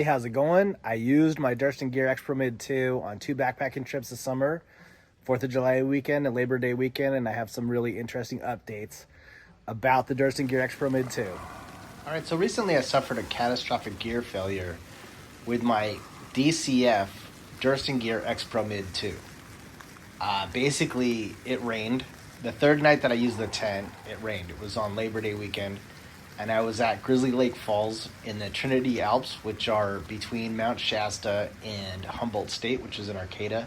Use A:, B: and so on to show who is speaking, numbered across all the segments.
A: how's it going? I used my Durston X-Mid 2 on 2 backpacking trips this summer, 4th of July weekend and Labor Day weekend, and I have some really interesting updates about the Durston X-Mid 2.
B: All right, so recently I suffered a catastrophic gear failure with my DCF Durston X-Mid 2. Basically, it rained. The third night that I used the tent, it rained. It was on Labor Day weekend, and I was at Grizzly Lake Falls in the Trinity Alps, which are between Mount Shasta and Humboldt State, which is in Arcata,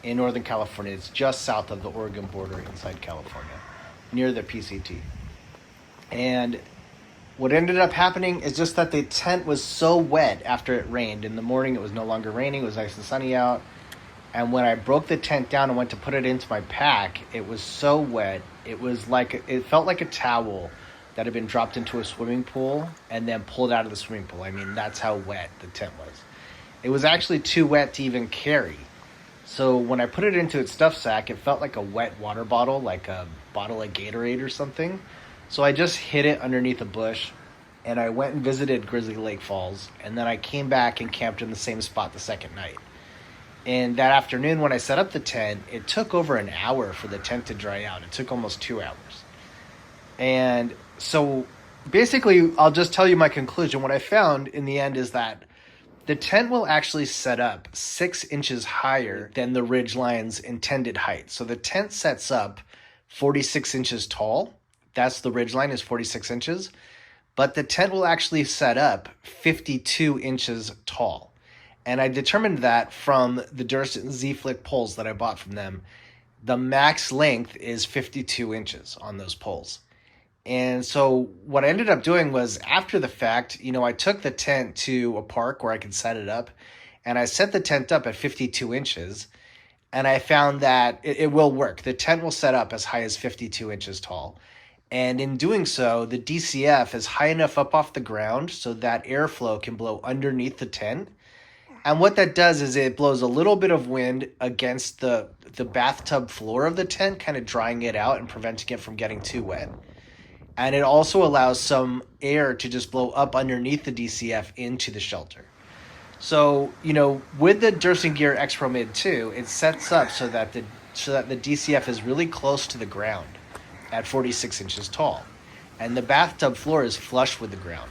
B: in Northern California. It's just south of the Oregon border inside California, near the PCT. And what ended up happening is just that the tent was so wet after it rained. In the morning, it was no longer raining. It was nice and sunny out. And when I broke the tent down and went to put it into my pack, it was so wet. It felt like a towel that had been dropped into a swimming pool and then pulled out of the swimming pool. I mean, that's how wet the tent was. It was actually too wet to even carry. So when I put it into its stuff sack, it felt like a wet water bottle, like a bottle of Gatorade or something. So I just hid it underneath a bush, and I went and visited Grizzly Lake Falls, and then I came back and camped in the same spot the second night. And that afternoon when I set up the tent, it took over an hour for the tent to dry out. It took almost 2 hours. And so basically, I'll just tell you my conclusion. What I found in the end is that the tent will actually set up 6 inches higher than the ridgeline's intended height. So the tent sets up 46 inches tall. That's the ridgeline is 46 inches. But the tent will actually set up 52 inches tall. And I determined that from the Durston Z-Flick poles that I bought from them. The max length is 52 inches on those poles. And so what I ended up doing was, after the fact, I took the tent to a park where I could set it up, and I set the tent up at 52 inches, and I found that it will work. The tent will set up as high as 52 inches tall. And in doing so, the DCF is high enough up off the ground so that airflow can blow underneath the tent. And what that does is it blows a little bit of wind against the bathtub floor of the tent, kind of drying it out and preventing it from getting too wet. And it also allows some air to just blow up underneath the DCF into the shelter. So, with the Durston X-Mid 2, it sets up so that the DCF is really close to the ground at 46 inches tall. And the bathtub floor is flush with the ground.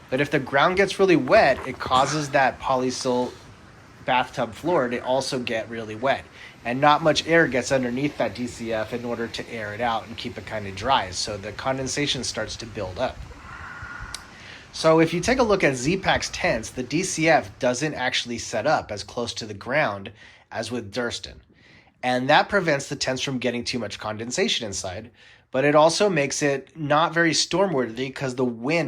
B: But if the ground gets really wet, it causes that polysil bathtub floor to also get really wet. And not much air gets underneath that DCF in order to air it out and keep it kind of dry. So the condensation starts to build up. So if you take a look at Z-Pack's tents, the DCF doesn't actually set up as close to the ground as with Durston. And that prevents the tents from getting too much condensation inside. But it also makes it not very storm-worthy because if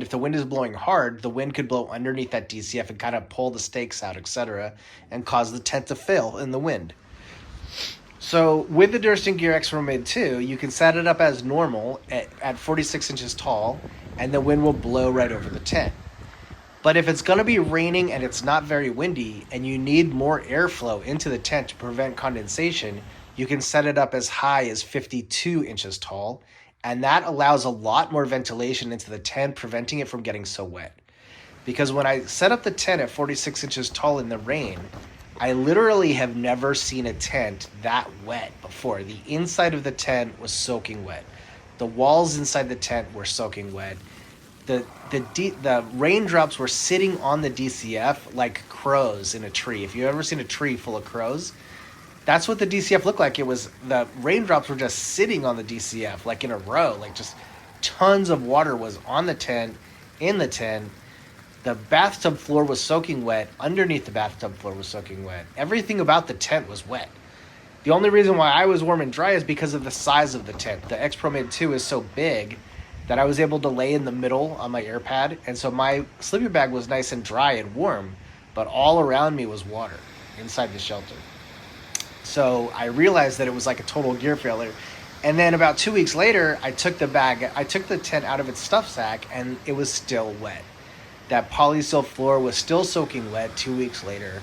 B: the wind is blowing hard, the wind could blow underneath that DCF and kind of pull the stakes out, etc., and cause the tent to fail in the wind. So with the Durston X-Mid 2, you can set it up as normal at 46 inches tall, and the wind will blow right over the tent. But if it's going to be raining and it's not very windy, and you need more airflow into the tent to prevent condensation, you can set it up as high as 52 inches tall, and that allows a lot more ventilation into the tent, preventing it from getting so wet. Because when I set up the tent at 46 inches tall in the rain, I literally have never seen a tent that wet before. The inside of the tent was soaking wet. The walls inside the tent were soaking wet. The raindrops were sitting on the DCF like crows in a tree. If you've ever seen a tree full of crows, that's what the DCF looked like. The raindrops were just sitting on the DCF like in a row, like just tons of water was on the tent, in the tent. The bathtub floor was soaking wet. Underneath the bathtub floor was soaking wet. Everything about the tent was wet. The only reason why I was warm and dry is because of the size of the tent. The X-Mid 2 is so big that I was able to lay in the middle on my air pad. And so my sleeping bag was nice and dry and warm, but all around me was water inside the shelter. So I realized that it was like a total gear failure. And then about 2 weeks later, I took the tent out of its stuff sack, and it was still wet. That polysil floor was still soaking wet 2 weeks later.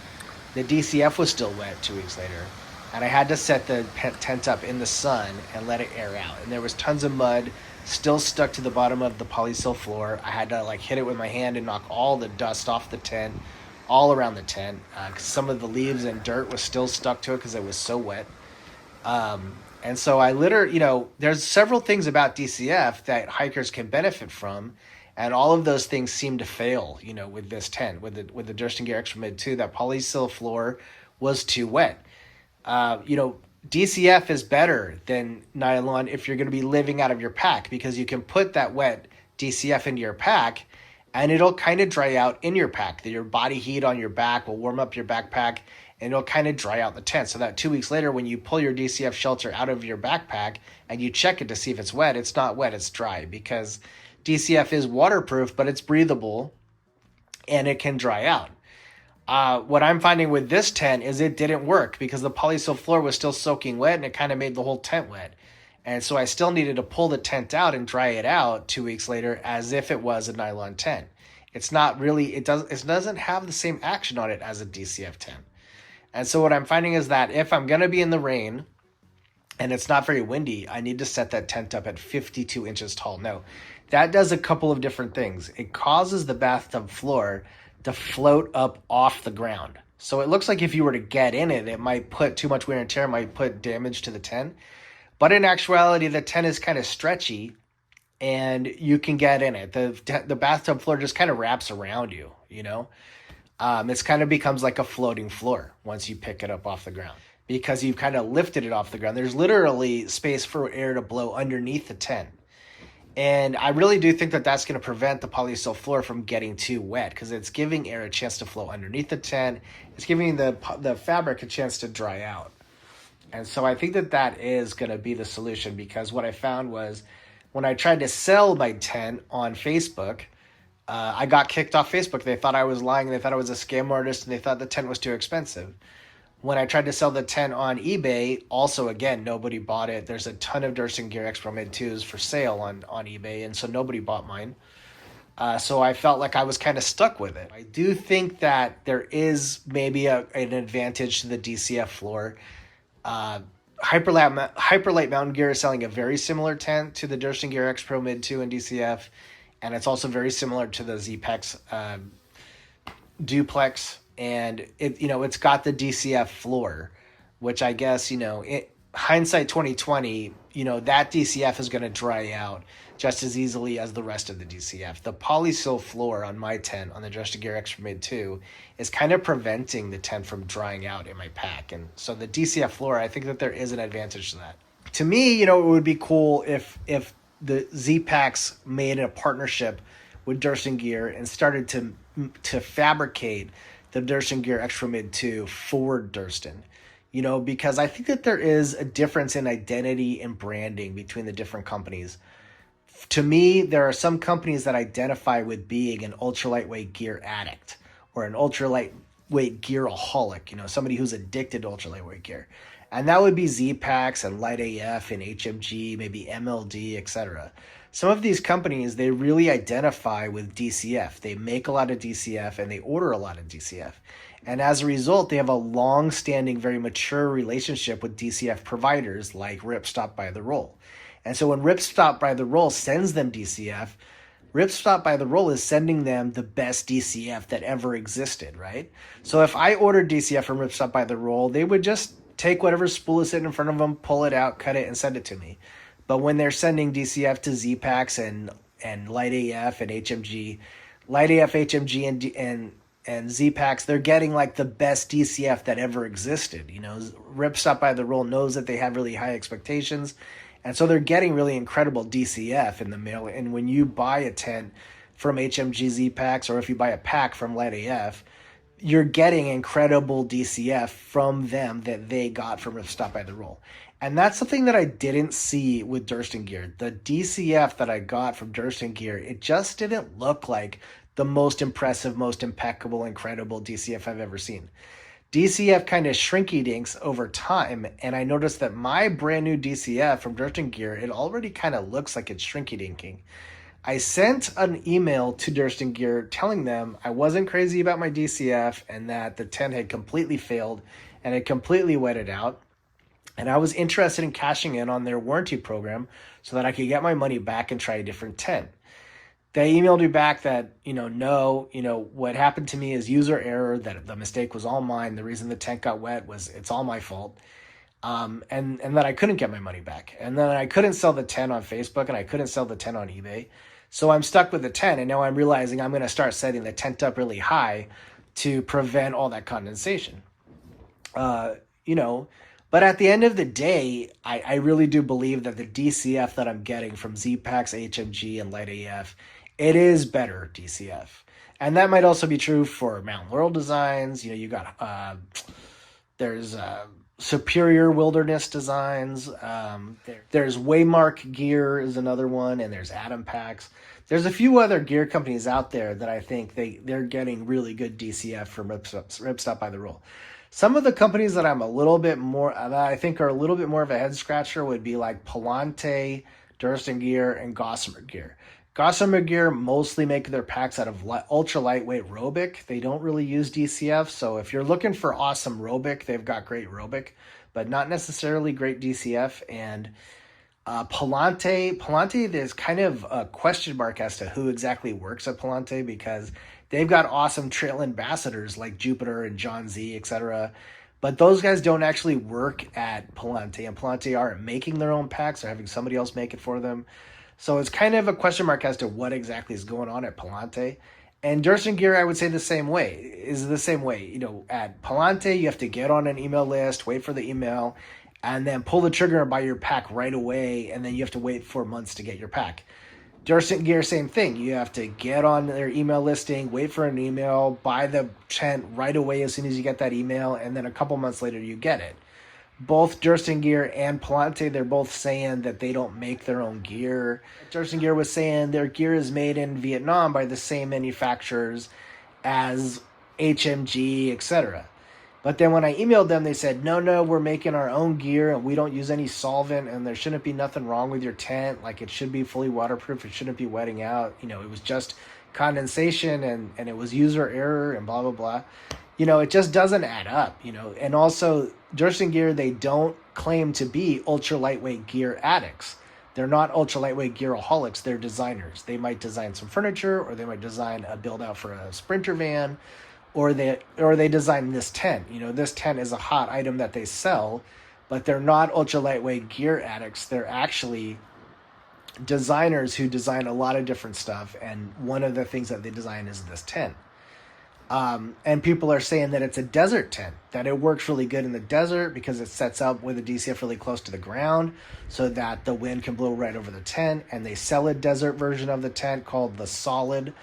B: The DCF was still wet 2 weeks later. And I had to set the tent up in the sun and let it air out. And there was tons of mud still stuck to the bottom of the polysil floor. I had to hit it with my hand and knock all the dust off the tent, all around the tent. 'Cause some of the leaves and dirt was still stuck to it because it was so wet. And so I there's several things about DCF that hikers can benefit from, and all of those things seem to fail, with this tent, with the Durston Gear Extra Mid 2. That polysil floor was too wet. DCF is better than nylon if you're going to be living out of your pack, because you can put that wet DCF into your pack and it'll kind of dry out in your pack. Your body heat on your back will warm up your backpack and it'll kind of dry out the tent. So that 2 weeks later, when you pull your DCF shelter out of your backpack and you check it to see if it's wet, it's not wet, it's dry, because DCF is waterproof, but it's breathable and it can dry out. What I'm finding with this tent is it didn't work because the polysil floor was still soaking wet and it kind of made the whole tent wet. And so I still needed to pull the tent out and dry it out 2 weeks later as if it was a nylon tent. It's not really, it doesn't have the same action on it as a DCF tent. And so what I'm finding is that if I'm going to be in the rain and it's not very windy, I need to set that tent up at 52 inches tall. No, that does a couple of different things. It causes the bathtub floor to float up off the ground. So it looks like if you were to get in it, it might put too much wear and tear, might put damage to the tent. But in actuality, the tent is kind of stretchy and you can get in it. The bathtub floor just kind of wraps around you, It's kind of becomes like a floating floor once you pick it up off the ground, because you've kind of lifted it off the ground. There's literally space for air to blow underneath the tent. And I really do think that that's going to prevent the polysil floor from getting too wet, because it's giving air a chance to flow underneath the tent. It's giving the fabric a chance to dry out. And so I think that is going to be the solution, because what I found was when I tried to sell my tent on Facebook, I got kicked off Facebook. They thought I was lying. They thought I was a scam artist, and they thought the tent was too expensive. When I tried to sell the tent on eBay, also, again, nobody bought it. There's a ton of Durston Gear X Pro Mid 2s for sale on eBay, and so nobody bought mine. So I felt like I was kind of stuck with it. I do think that there is maybe an advantage to the DCF floor. Hyperlight Mountain Gear is selling a very similar tent to the Durston Gear X Pro Mid 2 and DCF, and it's also very similar to the Z-Pex Duplex. And it's got the DCF floor, which I guess, hindsight 2020, that DCF is going to dry out just as easily as the rest of the DCF. The polysil floor on my tent on the Durston Gear X Mid 2 is kind of preventing the tent from drying out in my pack. And so the DCF floor, I think that there is an advantage to that. To me, it would be cool if the Z-Packs made a partnership with Durston Gear and started to fabricate the Durston Gear X Pro Mid 2 for Durston, because I think that there is a difference in identity and branding between the different companies. To me, there are some companies that identify with being an ultralight gear addict or an ultralight gearaholic, somebody who's addicted to ultralight gear. And that would be Z-Packs and Light AF and HMG, maybe MLD, etc. Some of these companies, they really identify with DCF. They make a lot of DCF and they order a lot of DCF. And as a result, they have a long-standing, very mature relationship with DCF providers like Ripstop by the Roll. And so when Ripstop by the Roll sends them DCF, Ripstop by the Roll is sending them the best DCF that ever existed, right? So if I ordered DCF from Ripstop by the Roll, they would just take whatever spool is sitting in front of them, pull it out, cut it, and send it to me. But when they're sending DCF to Z-Packs and Light AF and HMG, Light AF, HMG, and Z-Packs, they're getting like the best DCF that ever existed. Ripstop by the Roll knows that they have really high expectations, and so they're getting really incredible DCF in the mail. And when you buy a tent from HMG Z-Packs, or if you buy a pack from Light AF, you're getting incredible DCF from them that they got from Ripstop by the Roll. And that's something that I didn't see with Durston Gear. The DCF that I got from Durston Gear, it just didn't look like the most impressive, most impeccable, incredible DCF I've ever seen. DCF kind of shrinky dinks over time, and I noticed that my brand new DCF from Durston Gear, it already kind of looks like it's shrinky dinking. I sent an email to Durston Gear telling them I wasn't crazy about my DCF and that the tent had completely failed and it completely wetted out. And I was interested in cashing in on their warranty program so that I could get my money back and try a different tent.
A: They emailed me back that, no, what happened to me is user error, that the mistake was all mine. The reason the tent got wet was it's all my fault. And that I couldn't get my money back. And then I couldn't sell the tent on Facebook and I couldn't sell the tent on eBay. So I'm stuck with the tent, and now I'm realizing I'm going to start setting the tent up really high to prevent all that condensation. Uh, you know, but at the end of the day, I really do believe that the DCF that I'm getting from Z-Packs, HMG, and Light AF, it is better DCF. And that might also be true for Mountain Laurel Designs. You got, there's Superior Wilderness Designs. There's Waymark Gear is another one, and there's Atom Packs. There's a few other gear companies out there that I think they're getting really good DCF from Ripstop by the Rule. Some of the companies that I think are a little bit more of a head scratcher would be like Palante, Durston Gear, and Gossamer Gear. Gossamer Gear mostly make their packs out of ultra lightweight Robic. They don't really use DCF, so if you're looking for awesome Robic, they've got great Robic, but not necessarily great DCF. And Palante, there's kind of a question mark as to who exactly works at Palante, because they've got awesome trail ambassadors like Jupiter and John Z, etc. But those guys don't actually work at Palante, and Palante aren't making their own packs. They're having somebody else make it for them. So it's kind of a question mark as to what exactly is going on at Palante. And Durston Gear, I would say the same way. At Palante, you have to get on an email list, wait for the email, and then pull the trigger and buy your pack right away, and then you have to wait 4 months to get your pack. Durston Gear, same thing. You have to get on their email listing, wait for an email, buy the tent right away as soon as you get that email, and then a couple months later you get it. Both Durston Gear and Palante, they're both saying that they don't make their own gear. Durston Gear was saying their gear is made in Vietnam by the same manufacturers as HMG, etc. But then when I emailed them, they said, no, we're making our own gear and we don't use any solvent, and there shouldn't be nothing wrong with your tent. Like, it should be fully waterproof. It shouldn't be wetting out. It was just condensation and it was user error and blah, blah, blah. It just doesn't add up, And also, Durston Gear, they don't claim to be ultra lightweight gear addicts. They're not ultra lightweight gearaholics. They're designers. They might design some furniture, or they might design a build out for a Sprinter van, or they design this tent. This tent is a hot item that they sell, but they're not ultra lightweight gear addicts. They're actually designers who design a lot of different stuff, and one of the things that they design is this tent. And people are saying that it's a desert tent, that it works really good in the desert because it sets up with a DCF really close to the ground so that the wind can blow right over the tent. And they sell a desert version of the tent called the Solid,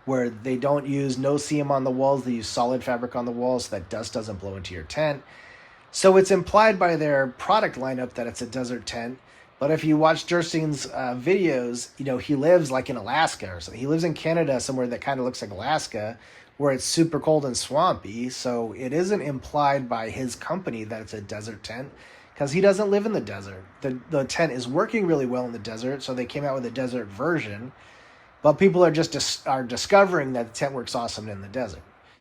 A: where they don't use no seam on the walls. They use solid fabric on the walls so that dust doesn't blow into your tent. So it's implied by their product lineup that it's a desert tent. But if you watch Durston's videos, he lives like in Alaska or something. He lives in Canada, somewhere that kind of looks like Alaska, where it's super cold and swampy. So it isn't implied by his company that it's a desert tent, because he doesn't live in the desert. The tent is working really well in the desert, so they came out with a desert version. But people are discovering that the tent works awesome in the desert.